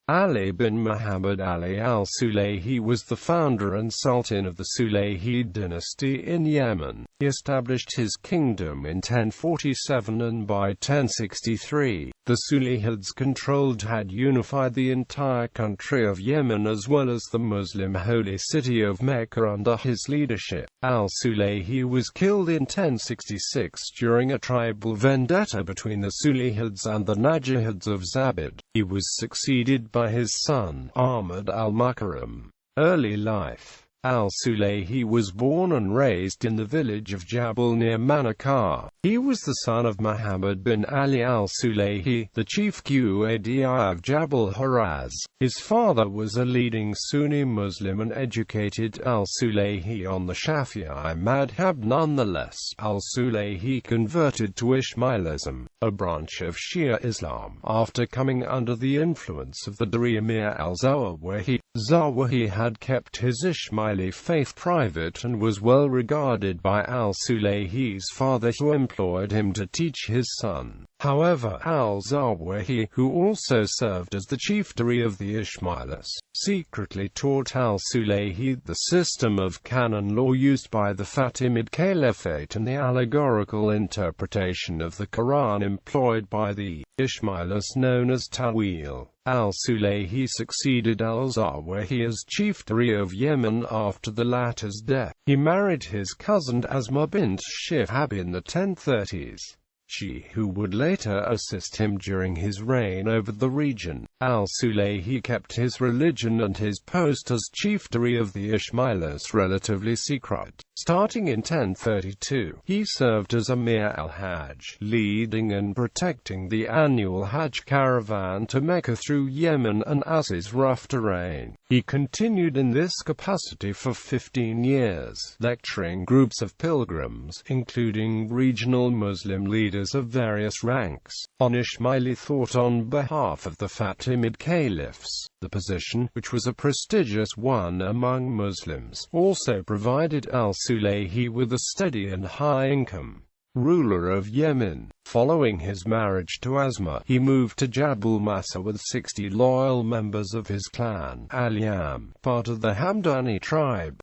Ali bin Muhammad Ali al-Sulayhi was the founder and sultan of the Sulayhid dynasty in Yemen. He established his kingdom in 1047 and by 1063, the Sulayhids had unified the entire country of Yemen as well as the Muslim holy city of Mecca under his leadership. Al-Sulayhi was killed in 1066 during a tribal vendetta between the Sulayhids and the Najahids of Zabid. He was succeeded by his son, Ahmad al-Mukarram. Early life. Al-Sulayhi was born and raised in the village of Jabal near Mecca. He was the son of Muhammad bin Ali al-Sulayhi, the chief Qadi of Jabal-Haraz. His father was a leading Sunni Muslim and educated Al-Sulayhi on the Shafi'i madhab. Nonetheless, Al-Sulayhi converted to Ismailism, a branch of Shia Islam, after coming under the influence of the Dari Emir al-Zawahi. Zawahi had kept his Ismaili faith private and was well regarded by Al-Sulayhi's father, who employed him to teach his son. However, al-Zawahi, who also served as the chief Dari of the Ismailis, secretly taught al-Sulayhi the system of canon law used by the Fatimid Caliphate and the allegorical interpretation of the Quran employed by the Ismailis known as Ta'wil. Al-Sulayhi succeeded al-Zawahi as chief Dari of Yemen after the latter's death. He married his cousin Asma bint Shihab in the 1030s. She who would later assist him during his reign over the region. Al-Sulayhi kept his religion and his post as chief Dari of the Ismailis relatively secret. Starting in 1032, he served as Emir al-Hajj, leading and protecting the annual Hajj caravan to Mecca through Yemen and As's rough terrain. He continued in this capacity for 15 years, lecturing groups of pilgrims, including regional Muslim leaders of various ranks, on Ismaili thought on behalf of the Fatimid caliphs. The position, which was a prestigious one among Muslims, also provided al-Sulayhi with a steady and high income. Ruler of Yemen. Following his marriage to Asma, he moved to Jabal Massa with 60 loyal members of his clan, Al-Yam, part of the Hamdani tribe.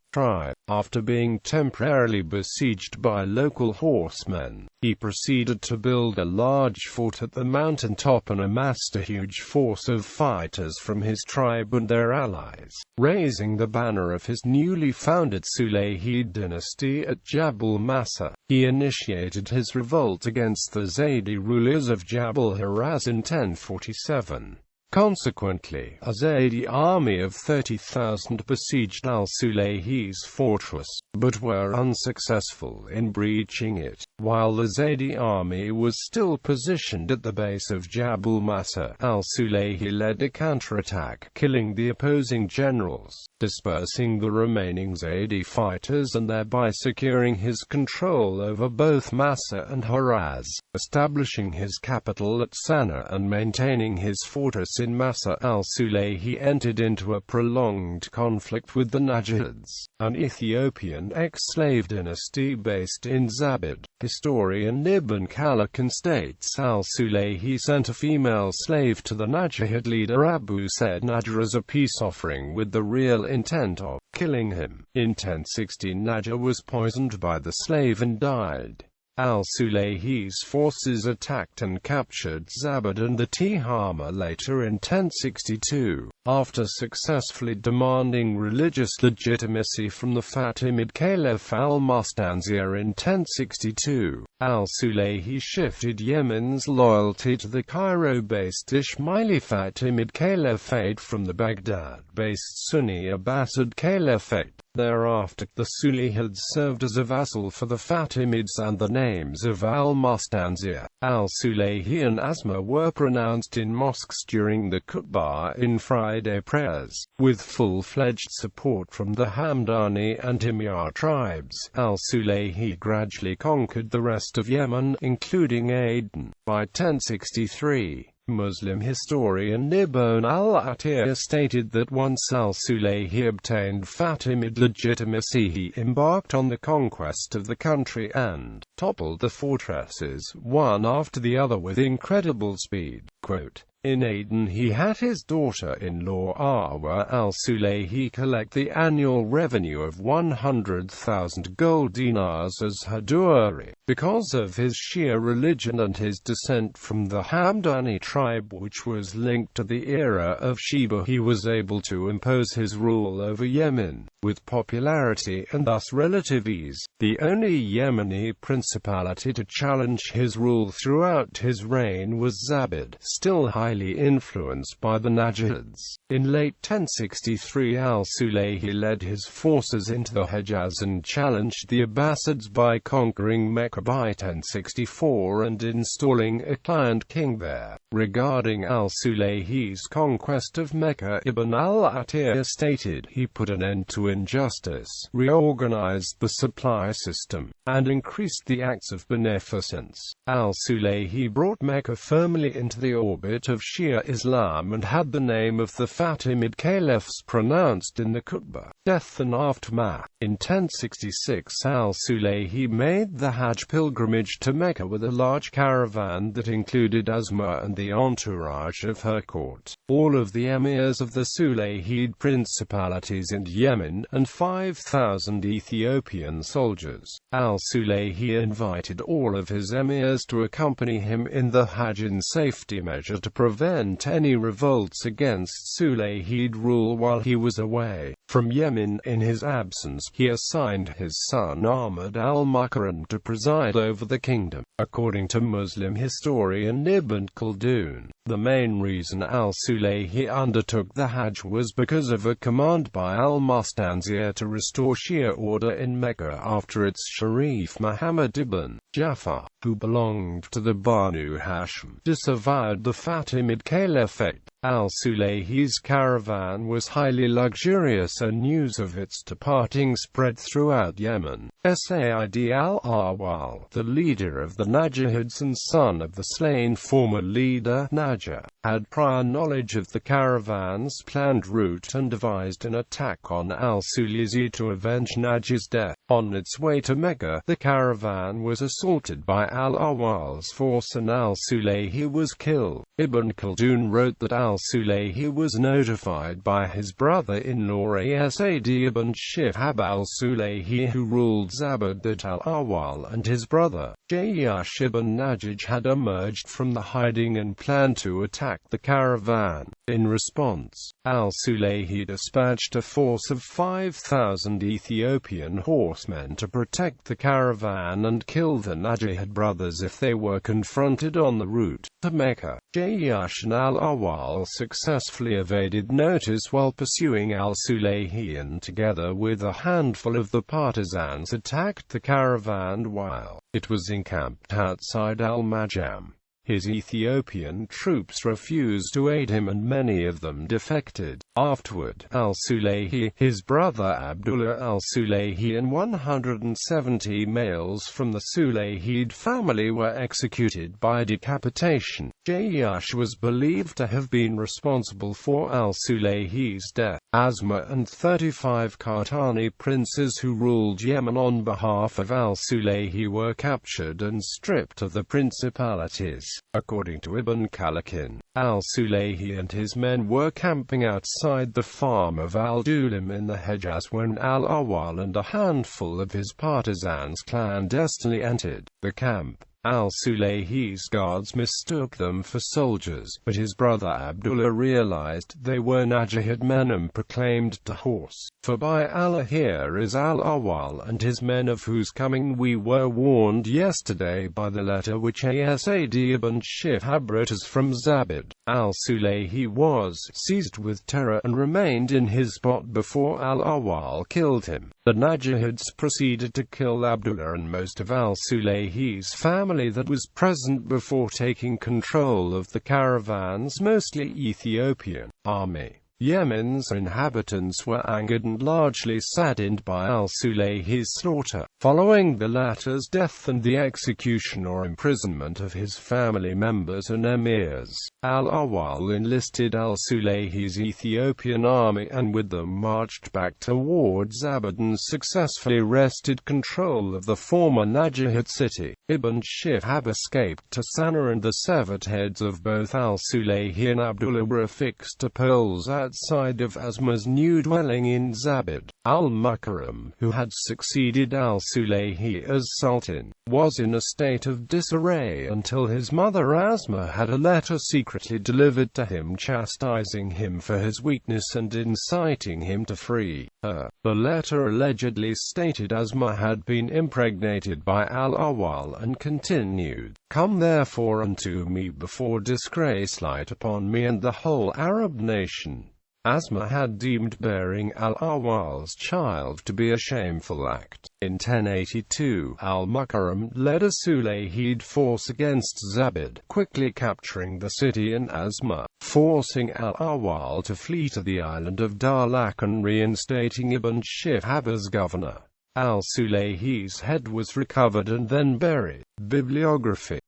After being temporarily besieged by local horsemen, he proceeded to build a large fort at the mountaintop and amassed a huge force of fighters from his tribe and their allies. Raising the banner of his newly founded Sulayhid dynasty at Jabal Massa, he initiated his revolt against the Zaydi rulers of Jabal-Haraz in 1047. Consequently, a Zaydi army of 30,000 besieged al-Sulayhi's fortress, but were unsuccessful in breaching it. While the Zaydi army was still positioned at the base of Jabal Massa, al-Sulayhi led a counterattack, killing the opposing generals, dispersing the remaining Zaydi fighters and thereby securing his control over both Massa and Haraz, establishing his capital at Sana and maintaining his fortress in Massa. Al-Sulayhi entered into a prolonged conflict with the Najahids, an Ethiopian ex-slave dynasty based in Zabid. Historian Ibn Khaldun states al-Sulayhi sent a female slave to the Najahid leader Abu Said Najjar as a peace offering with the real intent of killing him. In 1016 Najjar was poisoned by the slave and died. Al-Sulayhi's forces attacked and captured Zabid and the Tihama later in 1062. After successfully demanding religious legitimacy from the Fatimid Caliph al-Mustanzir in 1062, al-Sulayhi shifted Yemen's loyalty to the Cairo-based Ismaili Fatimid Caliphate from the Baghdad-based Sunni Abbasid Caliphate. Thereafter, the Sulayhids served as a vassal for the Fatimids and the names of al-Mustanzir, al-Sulayhi and Asma were pronounced in mosques during the khutbah in Friday prayers. With full-fledged support from the Hamdani and Himyar tribes, al-Sulayhi gradually conquered the rest of Yemen, including Aden. By 1063, Muslim historian Ibn al-Atiyah stated that once al-Sulayhi obtained Fatimid legitimacy, he embarked on the conquest of the country and toppled the fortresses one after the other with incredible speed. Quote, In Aden he had his daughter-in-law Arwa al-Sulayhi collect the annual revenue of 100,000 gold dinars as her dowry. Because of his Shia religion and his descent from the Hamdani tribe, which was linked to the era of Sheba, he was able to impose his rule over Yemen with popularity and thus relative ease. The only Yemeni principality to challenge his rule throughout his reign was Zabid, still highly influenced by the Najahids. In late 1063 al-Sulayhi led his forces into the Hejaz and challenged the Abbasids by conquering Mecca by 1064 and installing a client king there. Regarding al-Sulayhi's conquest of Mecca, Ibn al-Athir stated, he put an end to injustice, reorganized the supply system, and increased the acts of beneficence. Al-Sulayhi brought Mecca firmly into the orbit of Shia Islam and had the name of the Fatimid caliphs pronounced in the khutbah. Death and aftermath. In 1066 al-Sulayhi made the Hajj pilgrimage to Mecca with a large caravan that included Asma and the entourage of her court, all of the emirs of the Sulayhid principalities in Yemen, and 5,000 Ethiopian soldiers. Al-Sulayhi invited all of his emirs to accompany him in the Hajj in safety measure to prevent any revolts against Sulayhid rule while he was away from Yemen. In his absence, he assigned his son Ahmad al-Mukarram to preside over the kingdom. According to Muslim historian Ibn Khaldun, the main reason al-Sulayhi undertook the Hajj was because of a command by al-Mustanzir to restore Shia order in Mecca after its Sharif Muhammad ibn Ja'far, who belonged to the Banu Hashim, disavowed the Fatimid Caliphate. Al-Sulayhi's caravan was highly luxurious and news of its departing spread throughout Yemen. Said al-Awwal, the leader of the Najahids and son of the slain former leader Najah, had prior knowledge of the caravan's planned route and devised an attack on al-Sulayhi to avenge Najah's death. On its way to Mecca, the caravan was assaulted by al-Awwal's force and al-Sulayhi was killed. Ibn Khaldun wrote that al-Sulayhi was notified by his brother-in-law Asad ibn Shihab al-Sulayhi, who ruled Zabid, that al-Awwal and his brother, Jayash ibn Najaj, had emerged from the hiding and planned to attack the caravan. In response, al-Sulayhi dispatched a force of 5,000 Ethiopian horsemen to protect the caravan and kill the Najahid brothers if they were confronted on the route to Mecca. Jayash and al-Awwal successfully evaded notice while pursuing al-Sulayhi, and together with a handful of the partisans attacked the caravan while it was encamped outside al-Majam. His Ethiopian troops refused to aid him and many of them defected. Afterward, al-Sulayhi, his brother Abdullah al-Sulayhi and 170 males from the Sulayhid family were executed by decapitation. Jayash was believed to have been responsible for al-Sulayhi's death. Asma and 35 Qahtani princes who ruled Yemen on behalf of al-Sulayhi were captured and stripped of the principalities. According to Ibn Khaldun, al-Sulayhi and his men were camping outside the farm of al-Dulim in the Hejaz when al-Awwal and a handful of his partisans clandestinely entered the camp. Al-Sulayhi's guards mistook them for soldiers, but his brother Abdullah realized they were Najahid men and proclaimed to horse, "For by Allah, here is al-Awwal and his men, of whose coming we were warned yesterday by the letter which Asad ibn Shihab wrote us from Zabid." Al-Sulayhi was seized with terror and remained in his spot before al-Awwal killed him. The Najahids proceeded to kill Abdullah and most of al-Sulayhi's family that was present before taking control of the caravan's mostly Ethiopian army. Yemen's inhabitants were angered and largely saddened by al-Sulayhi's slaughter. Following the latter's death and the execution or imprisonment of his family members and emirs, al-Awwal enlisted al-Sulayhi's Ethiopian army and with them marched back towards Zabid and successfully wrested control of the former Najahid city. Ibn Shihab escaped to Sana'a and the severed heads of both al-Sulayhi and Abdullah were affixed to poles outside of Asma's new dwelling in Zabid. Al-Mukarram, who had succeeded al-Sulayhi as sultan, was in a state of disarray until his mother Asma had a letter secretly delivered to him chastising him for his weakness and inciting him to free her. The letter allegedly stated Asma had been impregnated by al-Awwal and continued, "Come therefore unto me before disgrace light upon me and the whole Arab nation." Asma had deemed bearing al-Awwal's child to be a shameful act. In 1082, al-Mukarram led a Sulayhid force against Zabid, quickly capturing the city and Asma, forcing al-Awwal to flee to the island of Darlak and reinstating Ibn Shihab as governor. Al-Sulayhi's head was recovered and then buried. Bibliography